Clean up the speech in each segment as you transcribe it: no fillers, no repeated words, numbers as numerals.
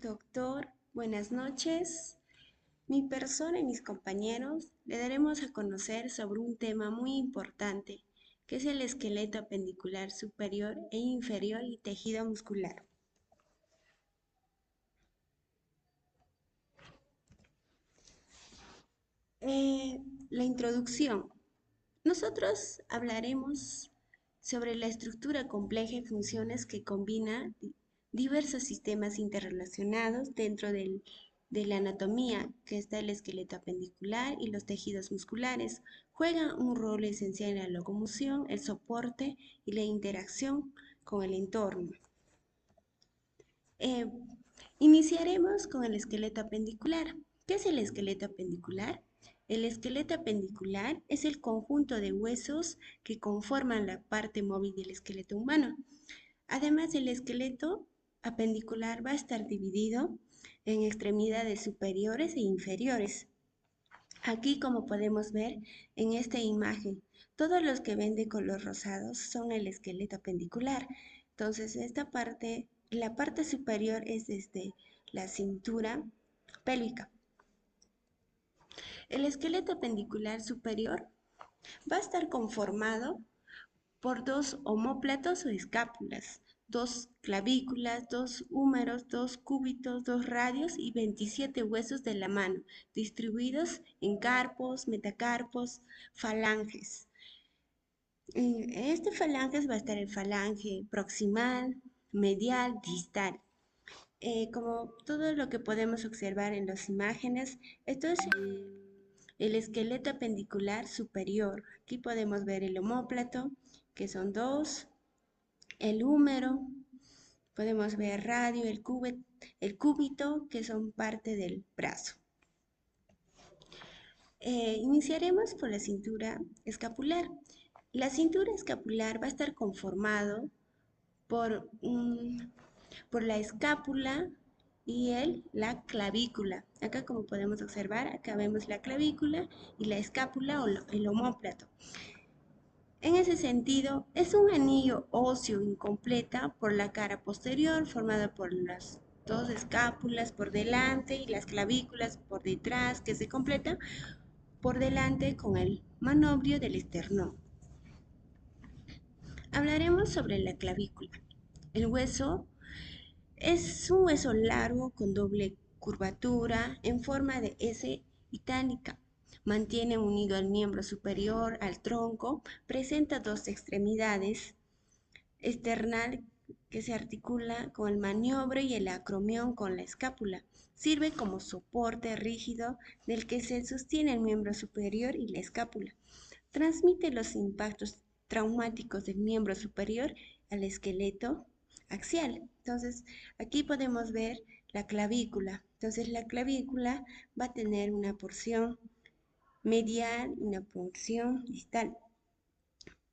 Doctor, buenas noches. Mi persona y mis compañeros le daremos a conocer sobre un tema muy importante, que es el esqueleto apendicular superior e inferior y tejido muscular. La introducción. Nosotros hablaremos sobre la estructura compleja y funciones que combina diversos sistemas interrelacionados dentro de la anatomía, que está el esqueleto apendicular y los tejidos musculares. Juegan un rol esencial en la locomoción, el soporte y la interacción con el entorno. Eh, Iniciaremos con el esqueleto apendicular. ¿Qué es el esqueleto apendicular? El esqueleto apendicular es el conjunto de huesos que conforman la parte móvil del esqueleto humano. Además, el esqueleto apendicular va a estar dividido en extremidades superiores e inferiores. Aquí, como podemos ver en esta imagen, todos los que ven de color rosado son el esqueleto apendicular. Entonces, la parte superior es desde la cintura pélvica. El esqueleto apendicular superior va a estar conformado por dos omóplatos o escápulas, dos clavículas, dos húmeros, dos cúbitos, dos radios y 27 huesos de la mano, distribuidos en carpos, metacarpos, falanges. En este falanges va a estar el falange proximal, medial, distal. Como todo lo que podemos observar en las imágenes, esto es el esqueleto apendicular superior. Aquí podemos ver el omóplato, que son dos, el húmero, podemos ver radio, el cúbito, que son parte del brazo. Iniciaremos por la cintura escapular. La cintura escapular va a estar conformado por, por la escápula y la clavícula. Acá, como podemos observar, acá vemos la clavícula y la escápula o el omóplato. En ese sentido, es un anillo óseo incompleta por la cara posterior, formada por las dos escápulas por delante y las clavículas por detrás, que se completa por delante con el manubrio del esternón. Hablaremos sobre la clavícula. El hueso es un hueso largo con doble curvatura en forma de S itálica. Mantiene unido al miembro superior al tronco, presenta dos extremidades, esternal que se articula con el maniobro y el acromión con la escápula. Sirve como soporte rígido del que se sostiene el miembro superior y la escápula. Transmite los impactos traumáticos del miembro superior al esqueleto axial. Entonces, aquí podemos ver la clavícula. Entonces, la clavícula va a tener una porción medial y una porción distal.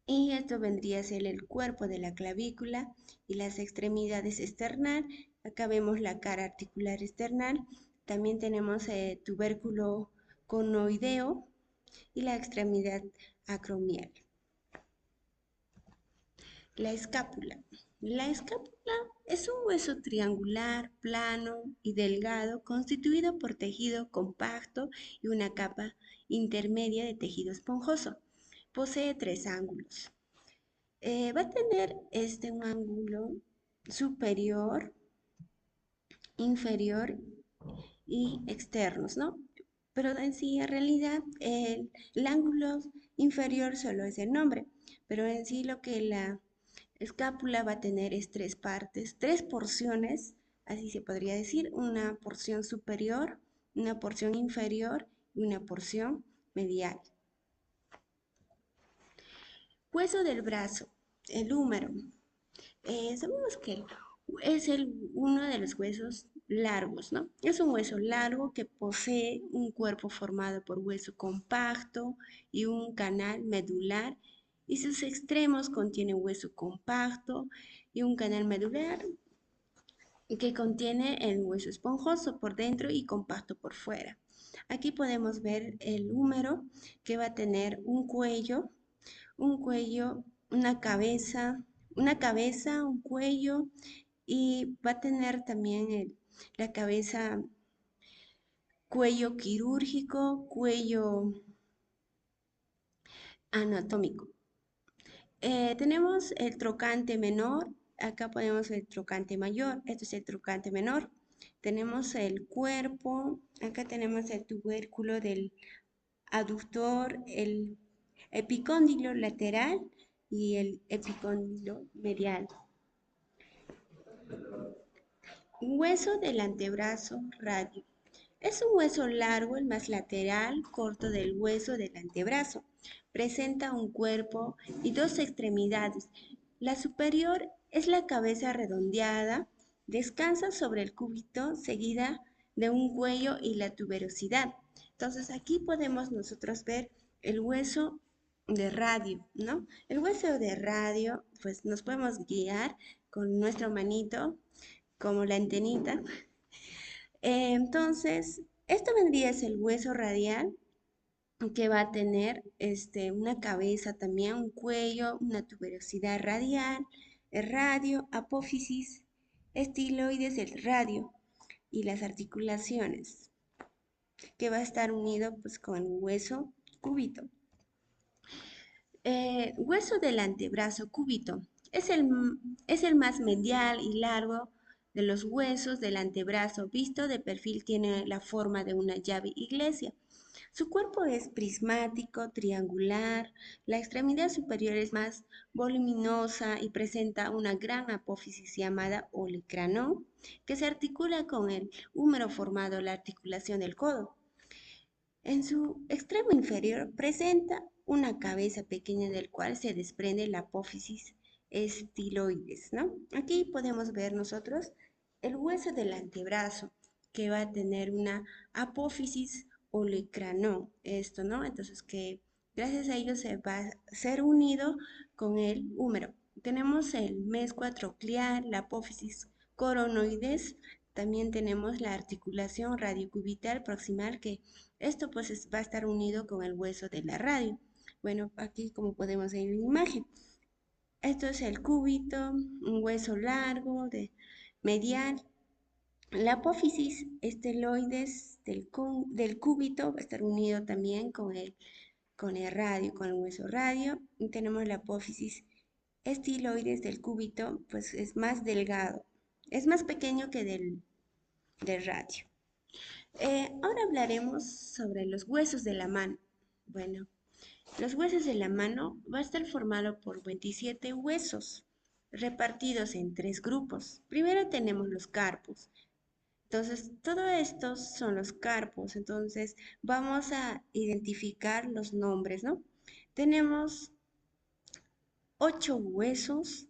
Y esto vendría a ser el cuerpo de la clavícula y las extremidades external. Acá vemos la cara articular external. También tenemos el tubérculo conoideo y la extremidad acromial. La escápula. La escápula es un hueso triangular, plano y delgado constituido por tejido compacto y una capa intermedia de tejido esponjoso. Posee tres ángulos. Va a tener un ángulo superior, inferior y externos, ¿no? Pero en sí, en realidad, el ángulo inferior solo es el nombre, pero en sí lo que la escápula va a tener es tres partes, tres porciones, así se podría decir, una porción superior, una porción inferior y una porción medial. Hueso del brazo, el húmero. Sabemos que es uno de los huesos largos, ¿no? Es un hueso largo que posee un cuerpo formado por hueso compacto y un canal medular, y sus extremos contienen hueso compacto y un canal medular que contiene el hueso esponjoso por dentro y compacto por fuera. Aquí podemos ver el húmero, que va a tener un cuello, una cabeza, un cuello, y va a tener también la cabeza, cuello quirúrgico, cuello anatómico. Tenemos el trocante menor, acá ponemos el trocante mayor, este es el trocante menor. Tenemos el cuerpo, acá tenemos el tubérculo del aductor, el epicóndilo lateral y el epicóndilo medial. Hueso del antebrazo radio. Es un hueso largo, el más lateral, corto del hueso del antebrazo. Presenta un cuerpo y dos extremidades. La superior es la cabeza redondeada, descansa sobre el cúbito, seguida de un cuello y la tuberosidad. Entonces aquí podemos nosotros ver el hueso de radio, ¿no? El hueso de radio, pues nos podemos guiar con nuestra manito, como la antenita. Entonces, esto vendría a ser el hueso radial, que va a tener una cabeza también, un cuello, una tuberosidad radial, el radio, apófisis, estiloides, el radio y las articulaciones, que va a estar unido pues con el hueso cúbito. Hueso del antebrazo cúbito. Es el más medial y largo de los huesos del antebrazo. Visto de perfil tiene la forma de una llave iglesia. Su cuerpo es prismático, triangular. La extremidad superior es más voluminosa y presenta una gran apófisis llamada olecrano, que se articula con el húmero formado la articulación del codo. En su extremo inferior presenta una cabeza pequeña del cual se desprende la apófisis estiloides, ¿no? Aquí podemos ver nosotros el hueso del antebrazo, que va a tener una apófisis olecrano, esto, ¿no? Entonces que gracias a ello se va a ser unido con el húmero. Tenemos el mescua troclear, la apófisis coronoides, también tenemos la articulación radiocubital proximal, que esto pues va a estar unido con el hueso de la radio. Bueno, aquí como podemos ver en la imagen, esto es el cúbito, un hueso largo, medial. La apófisis esteloides del cúbito va a estar unido también con el radio, con el hueso radio. Y tenemos la apófisis estiloides del cúbito, pues es más delgado, es más pequeño que del radio. Ahora hablaremos sobre los huesos de la mano. Bueno, los huesos de la mano va a estar formado por 27 huesos repartidos en tres grupos. Primero tenemos los carpos. Entonces, todos estos son los carpos. Entonces, vamos a identificar los nombres, ¿no? Tenemos 8 huesos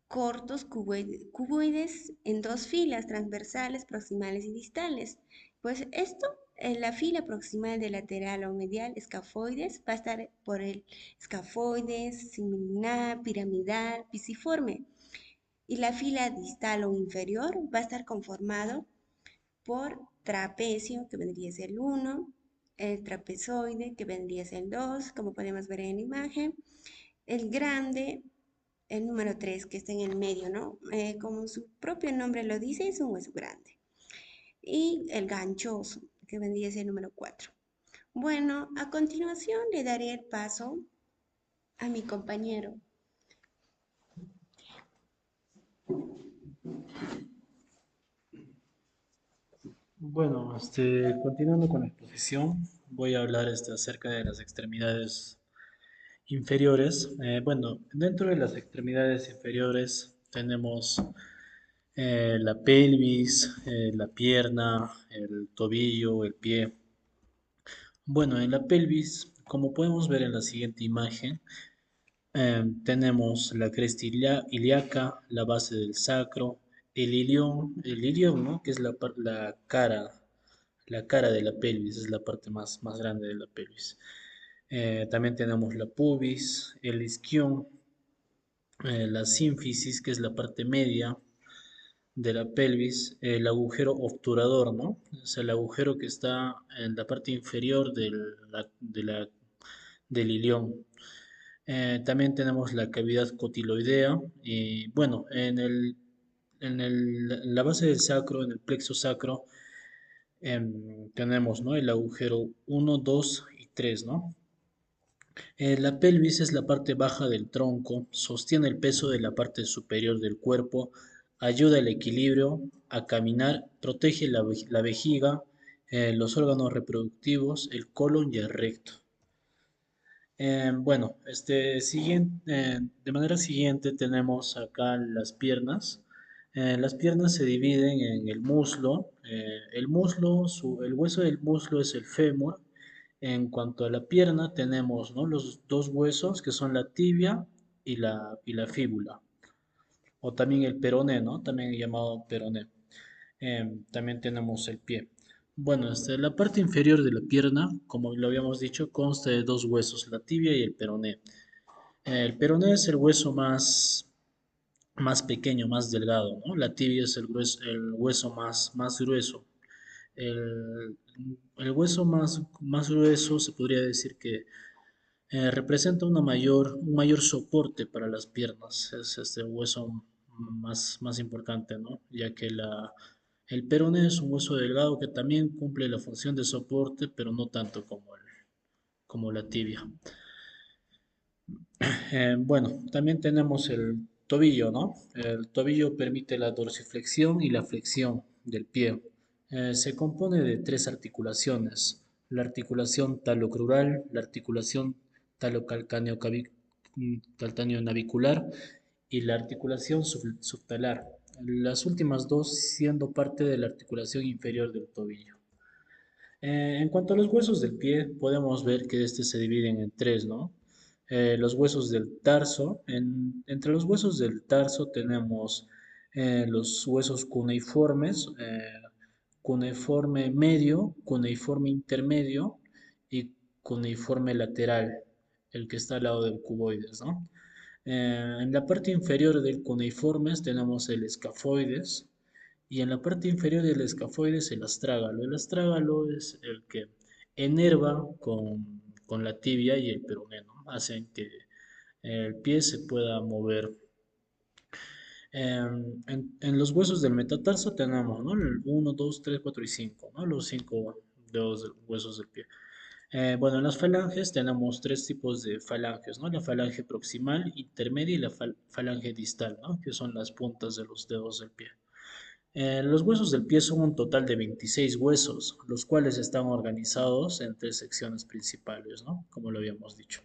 cortos cuboides en dos filas transversales, proximales y distales. Pues esto, en la fila proximal de lateral o medial, escafoides, va a estar por el escafoides, similar, piramidal, pisiforme. Y la fila distal o inferior va a estar conformado por trapecio, que vendría a ser el 1, el trapezoide, que vendría a ser el 2, como podemos ver en la imagen, el grande, el número 3 que está en el medio, ¿no? Como su propio nombre lo dice, es un hueso grande. Y el ganchoso, que vendría a ser el número 4. Bueno, a continuación le daré el paso a mi compañero. Bueno, continuando con la exposición, voy a hablar acerca de las extremidades inferiores. Bueno, dentro de las extremidades inferiores tenemos la pelvis, la pierna, el tobillo, el pie. Bueno, en la pelvis, como podemos ver en la siguiente imagen, tenemos la cresta ilíaca, la base del sacro, el ilión, ¿no? Que es la cara de la pelvis, es la parte más grande de la pelvis. También tenemos la pubis, el isquion, la sínfisis, que es la parte media de la pelvis, el agujero obturador, ¿no? Es el agujero que está en la parte inferior del ilión. También tenemos la cavidad cotiloidea y bueno, en la base del sacro, en el plexo sacro, tenemos, ¿no? El agujero uno, 2 y 3, ¿no? La pelvis es la parte baja del tronco, sostiene el peso de la parte superior del cuerpo, ayuda al equilibrio, a caminar, protege la vejiga, los órganos reproductivos, el colon y el recto. Bueno, de manera siguiente tenemos acá las piernas. Las piernas se dividen en el muslo. El hueso del muslo es el fémur. En cuanto a la pierna, tenemos, ¿no? Los dos huesos que son la tibia y la fíbula. O también el peroné, ¿no? También llamado peroné. También tenemos el pie. Bueno, la parte inferior de la pierna, como lo habíamos dicho, consta de dos huesos, la tibia y el peroné. El peroné es el hueso más pequeño, más delgado, ¿no? La tibia es el hueso más grueso. El, el hueso más grueso se podría decir que representa un mayor soporte para las piernas. Es este hueso más importante, ¿no? Ya que el peroné es un hueso delgado que también cumple la función de soporte, pero no tanto como la tibia. Bueno, también tenemos el tobillo, ¿no? El tobillo permite la dorsiflexión y la flexión del pie. Se compone de tres articulaciones: la articulación talocrural, la articulación talocalcáneo-navicular y la articulación subtalar, las últimas dos siendo parte de la articulación inferior del tobillo. En cuanto a los huesos del pie, podemos ver que se dividen en tres, ¿no? Los huesos del tarso. Entre los huesos del tarso tenemos los huesos cuneiformes, cuneiforme medio, cuneiforme intermedio y cuneiforme lateral, el que está al lado del cuboides, ¿no? En la parte inferior del cuneiformes tenemos el escafoides, y en la parte inferior del escafoides el astrágalo. El astrágalo es el que enerva con la tibia y el peroné, ¿no? Hacen que el pie se pueda mover. En los huesos del metatarso tenemos, ¿no? El 1, 2, 3, 4 y 5, ¿no? Los 5 dedos huesos del pie. Bueno, en las falanges tenemos tres tipos de falanges, ¿no? La falange proximal, intermedia y la falange distal, ¿no? Que son las puntas de los dedos del pie. Los huesos del pie son un total de 26 huesos, los cuales están organizados en tres secciones principales, ¿no? Como lo habíamos dicho.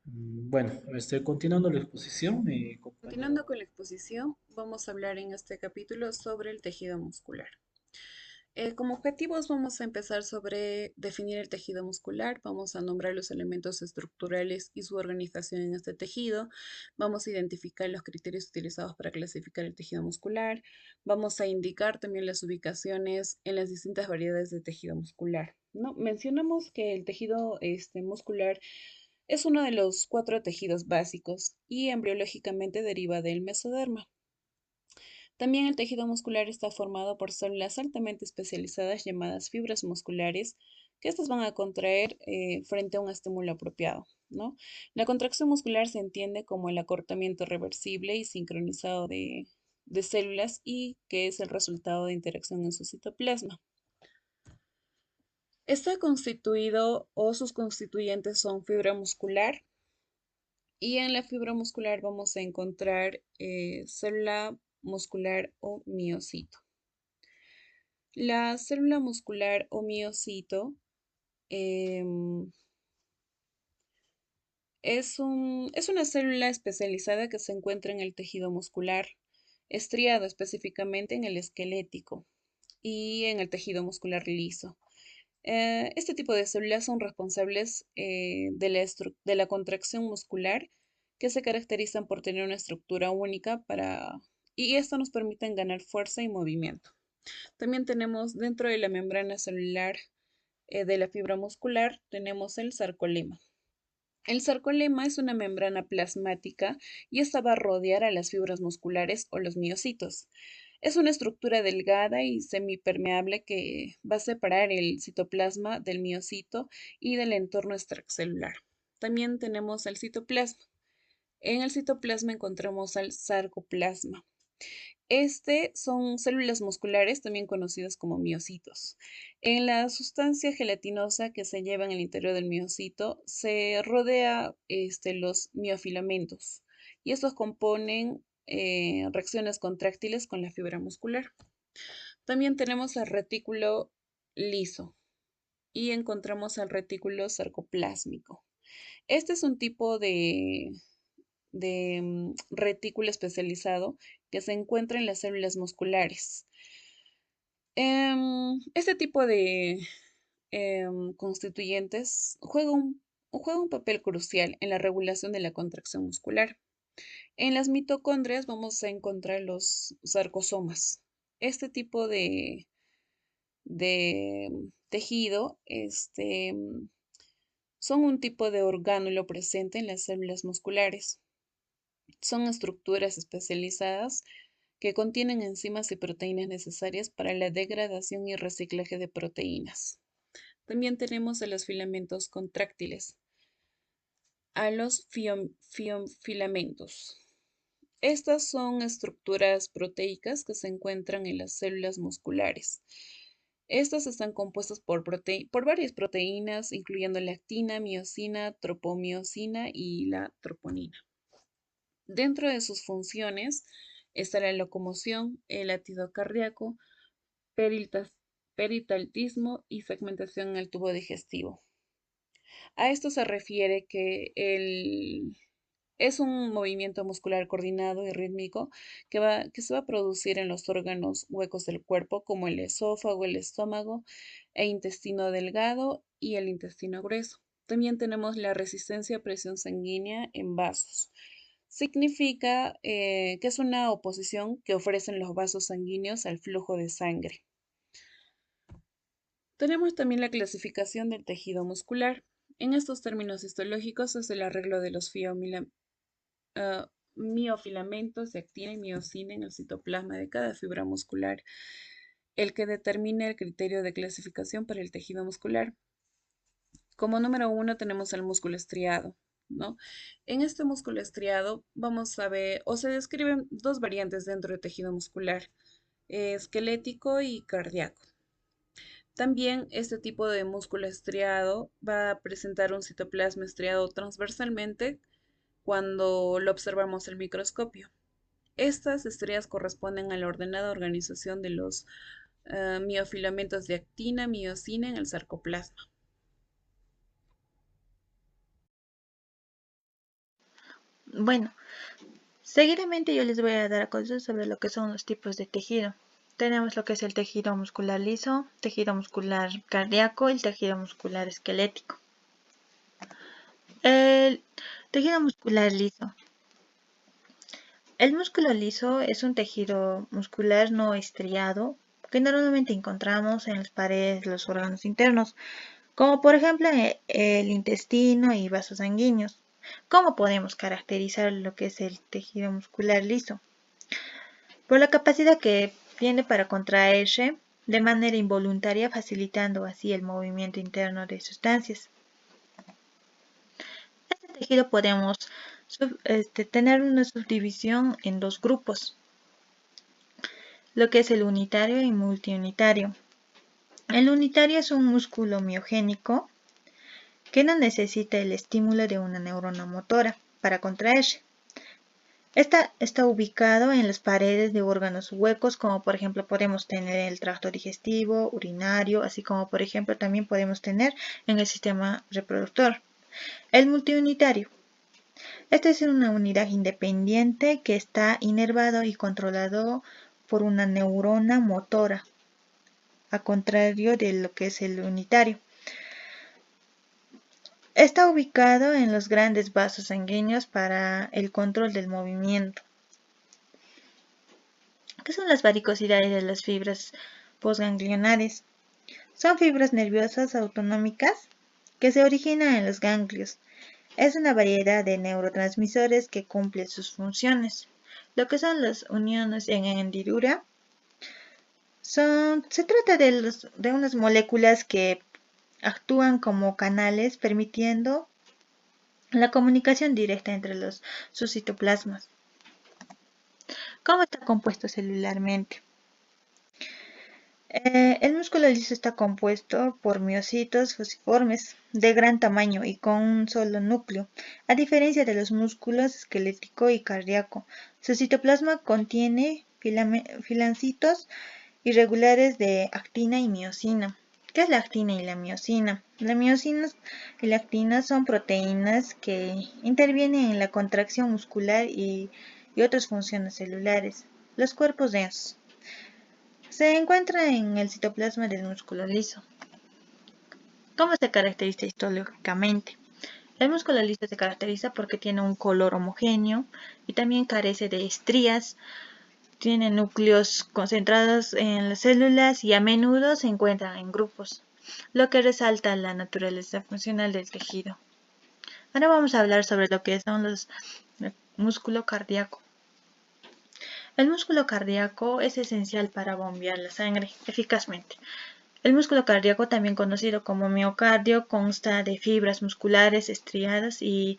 Bueno, continuando la exposición, mi Continuando compañero. con la exposición, vamos a hablar en este capítulo sobre el tejido muscular. Como objetivos vamos a empezar sobre definir el tejido muscular, vamos a nombrar los elementos estructurales y su organización en este tejido, vamos a identificar los criterios utilizados para clasificar el tejido muscular, vamos a indicar también las ubicaciones en las distintas variedades de tejido muscular, ¿no? Mencionamos que el tejido muscular es uno de los cuatro tejidos básicos y embriológicamente deriva del mesoderma. También el tejido muscular está formado por células altamente especializadas llamadas fibras musculares, que estas van a contraer frente a un estímulo apropiado, ¿no? La contracción muscular se entiende como el acortamiento reversible y sincronizado de células y que es el resultado de interacción en su citoplasma. Está constituido o sus constituyentes son fibra muscular, y en la fibra muscular vamos a encontrar célula muscular o miocito. La célula muscular o miocito em, es una célula especializada que se encuentra en el tejido muscular, estriado específicamente en el esquelético y en el tejido muscular liso. Este tipo de células son responsables de la contracción muscular, que se caracterizan por tener una estructura única y esto nos permite ganar fuerza y movimiento. También tenemos dentro de la membrana celular de la fibra muscular, tenemos el sarcolema. El sarcolema es una membrana plasmática y esta va a rodear a las fibras musculares o los miocitos. Es una estructura delgada y semipermeable que va a separar el citoplasma del miocito y del entorno extracelular. También tenemos el citoplasma. En el citoplasma encontramos al sarcoplasma. Son células musculares, también conocidas como miocitos. En la sustancia gelatinosa que se lleva en el interior del miocito se rodea los miofilamentos y estos componen reacciones contráctiles con la fibra muscular. También tenemos el retículo liso y encontramos el retículo sarcoplásmico. Este es un tipo de retículo especializado que se encuentra en las células musculares. Este tipo de constituyentes juega un papel crucial en la regulación de la contracción muscular. En las mitocondrias vamos a encontrar los sarcosomas. Este tipo de tejido son un tipo de orgánulo presente en las células musculares. Son estructuras especializadas que contienen enzimas y proteínas necesarias para la degradación y reciclaje de proteínas. También tenemos a los filamentos contráctiles, a los filamentos. Estas son estructuras proteicas que se encuentran en las células musculares. Estas están compuestas por varias proteínas, incluyendo la actina, miosina, tropomiosina y la troponina. Dentro de sus funciones está la locomoción, el latido cardíaco, peristaltismo y segmentación en el tubo digestivo. A esto se refiere que es un movimiento muscular coordinado y rítmico que se va a producir en los órganos huecos del cuerpo, como el esófago, el estómago, e intestino delgado y el intestino grueso. También tenemos la resistencia a presión sanguínea en vasos. Significa que es una oposición que ofrecen los vasos sanguíneos al flujo de sangre. Tenemos también la clasificación del tejido muscular. En estos términos histológicos es el arreglo de los miofilamentos de actina y miosina en el citoplasma de cada fibra muscular, el que determina el criterio de clasificación para el tejido muscular. Como número 1 tenemos el músculo estriado, ¿no? En este músculo estriado vamos a ver, o se describen dos variantes dentro del tejido muscular, esquelético y cardíaco. También este tipo de músculo estriado va a presentar un citoplasma estriado transversalmente cuando lo observamos al microscopio. Estas estrellas corresponden a la ordenada organización de los miofilamentos de actina, miosina en el sarcoplasma. Bueno, seguidamente yo les voy a dar a conocer sobre lo que son los tipos de tejido. Tenemos lo que es el tejido muscular liso, tejido muscular cardíaco y el tejido muscular esquelético. El tejido muscular liso. El músculo liso es un tejido muscular no estriado que normalmente encontramos en las paredes de los órganos internos, como por ejemplo el intestino y vasos sanguíneos. ¿Cómo podemos caracterizar lo que es el tejido muscular liso? Por la capacidad que tiene para contraerse de manera involuntaria, facilitando así el movimiento interno de sustancias. Este tejido podemos tener una subdivisión en dos grupos, lo que es el unitario y multiunitario. El unitario es un músculo miogénico que no necesita el estímulo de una neurona motora para contraerse. Está ubicado en las paredes de órganos huecos, como por ejemplo podemos tener en el tracto digestivo, urinario, así como por ejemplo también podemos tener en el sistema reproductor. El multiunitario. Esta es una unidad independiente que está inervado y controlado por una neurona motora, a contrario de lo que es el unitario. Está ubicado en los grandes vasos sanguíneos para el control del movimiento. ¿Qué son las varicosidades de las fibras postganglionares? Son fibras nerviosas autonómicas que se originan en los ganglios. Es una variedad de neurotransmisores que cumplen sus funciones. Lo que son las uniones en hendidura se trata de unas moléculas que actúan como canales permitiendo la comunicación directa entre sus citoplasmas. ¿Cómo está compuesto celularmente? El músculo liso está compuesto por miocitos fusiformes de gran tamaño y con un solo núcleo, a diferencia de los músculos esquelético y cardíaco. Su citoplasma contiene filancitos irregulares de actina y miocina. ¿Qué es la actina y la miocina? La miocina y la actina son proteínas que intervienen en la contracción muscular y otras funciones celulares. Los cuerpos densos. Se encuentra en el citoplasma del músculo liso. ¿Cómo se caracteriza histológicamente? El músculo liso se caracteriza porque tiene un color homogéneo y también carece de estrías. Tiene núcleos concentrados en las células y a menudo se encuentran en grupos, lo que resalta la naturaleza funcional del tejido. Ahora vamos a hablar sobre lo que son los músculo cardíaco. El músculo cardíaco es esencial para bombear la sangre eficazmente. El músculo cardíaco, también conocido como miocardio, consta de fibras musculares estriadas y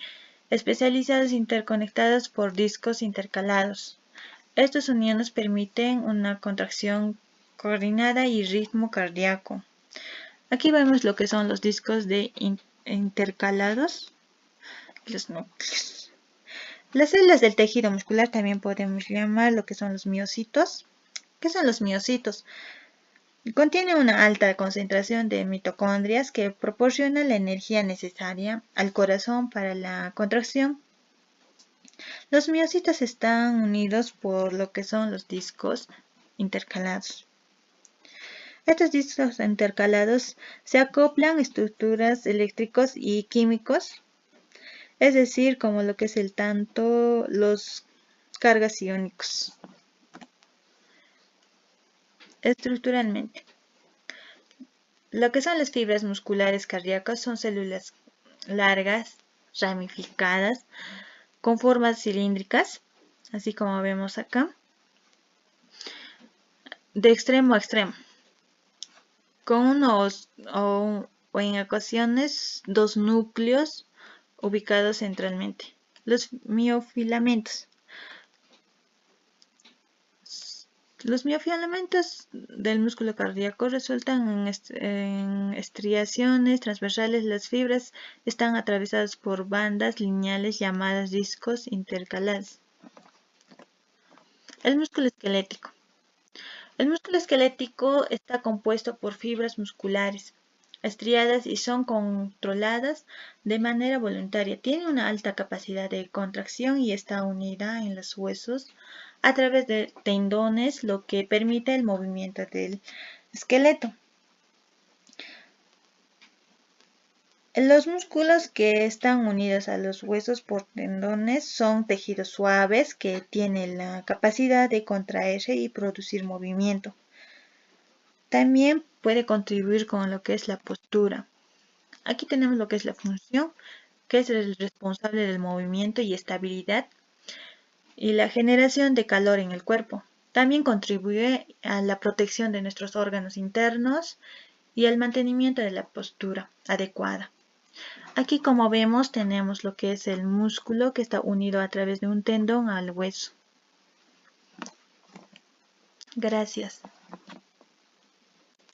especializadas interconectadas por discos intercalados. Estas uniones permiten una contracción coordinada y ritmo cardíaco. Aquí vemos lo que son los discos intercalados, los núcleos. Las células del tejido muscular también podemos llamar lo que son los miocitos. ¿Qué son los miocitos? Contiene una alta concentración de mitocondrias que proporciona la energía necesaria al corazón para la contracción. Los miocitos están unidos por lo que son los discos intercalados. Estos discos intercalados se acoplan a estructuras eléctricos y químicos, es decir, como lo que es los cargas iónicos. Estructuralmente, lo que son las fibras musculares cardíacas son células largas, ramificadas, con formas cilíndricas, así como vemos acá, de extremo a extremo, con unos o en ocasiones dos núcleos ubicados centralmente. Los miofilamentos. Los miofilamentos del músculo cardíaco resultan en estriaciones transversales. Las fibras están atravesadas por bandas lineales llamadas discos intercalados. El músculo esquelético. El músculo esquelético está compuesto por fibras musculares estriadas y son controladas de manera voluntaria. Tiene una alta capacidad de contracción y está unida en los huesos a través de tendones, lo que permite el movimiento del esqueleto. Los músculos que están unidos a los huesos por tendones son tejidos suaves que tienen la capacidad de contraerse y producir movimiento. También puede contribuir con lo que es la postura. Aquí tenemos lo que es la función, que es el responsable del movimiento y estabilidad y la generación de calor en el cuerpo. También contribuye a la protección de nuestros órganos internos y al mantenimiento de la postura adecuada. Aquí, como vemos, tenemos lo que es el músculo que está unido a través de un tendón al hueso. Gracias.